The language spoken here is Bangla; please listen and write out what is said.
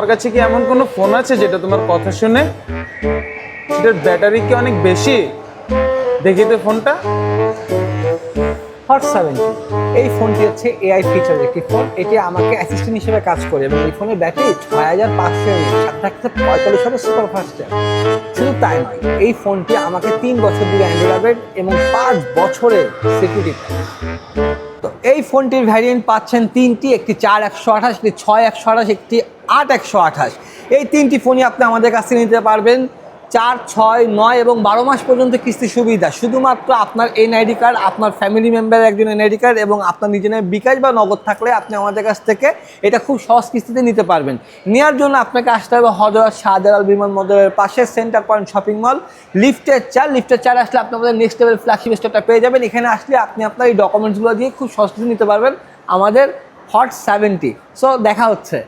তোমার কাছে কি এমন কোনো ফোন আছে যেটা তোমার কথা শুনে? এটার ব্যাটারি কি অনেক বেশি? দেখি তো ফোনটা। হট 70 এই ফোনটি হচ্ছে এআই ফিচার একটি ফোন। এটি আমাকে অ্যাসিস্ট্যান্ট হিসেবে কাজ করে এবং এই ফোনের ব্যাটারি 6500 mAh, সাথে থাকতে 45 ওয়াটের সুপার ফাস্ট চার্জ। শুধু তাই নয়, এই ফোনটি আমাকে 3 বছর দিবে অ্যান্ড্রয়েড আপডেট এবং 5 বছরের সিকিউরিটি। তো এই ফোনটির ভ্যারিয়েন্ট পাচ্ছেন তিনটি, একটি 4128, একটি 6128, একটি 8128। এই তিনটি ফোনই আপনি আমাদের কাছ থেকে নিতে পারবেন 4, 6, 9 এবং 12 মাস পর্যন্ত কিস্তি সুবিধা। শুধুমাত্র আপনার এনআইডি কার্ড, আপনার ফ্যামিলি মেম্বারের একজন এনআইডি কার্ড এবং আপনার নিজের বিকাশ বা নগদ থাকলে আপনি আমাদের কাছ থেকে এটা খুব সহজ কিস্তিতে নিতে পারবেন। নেওয়ার জন্য আপনাকে আসতে হবে হযরত শাহজালাল বিমানবন্দরের পাশে সেন্টার পয়েন্ট শপিং মল, লিফটের 4 আসলে আপনি আমাদের নেক্সট লেভেল ফ্ল্যাগশিপ স্টোরটা পেয়ে যাবেন। এখানে আসলে আপনি আপনার এই ডকুমেন্টসগুলো দিয়ে খুব সহজে নিতে পারবেন আমাদের হট 70। সো দেখা হচ্ছে।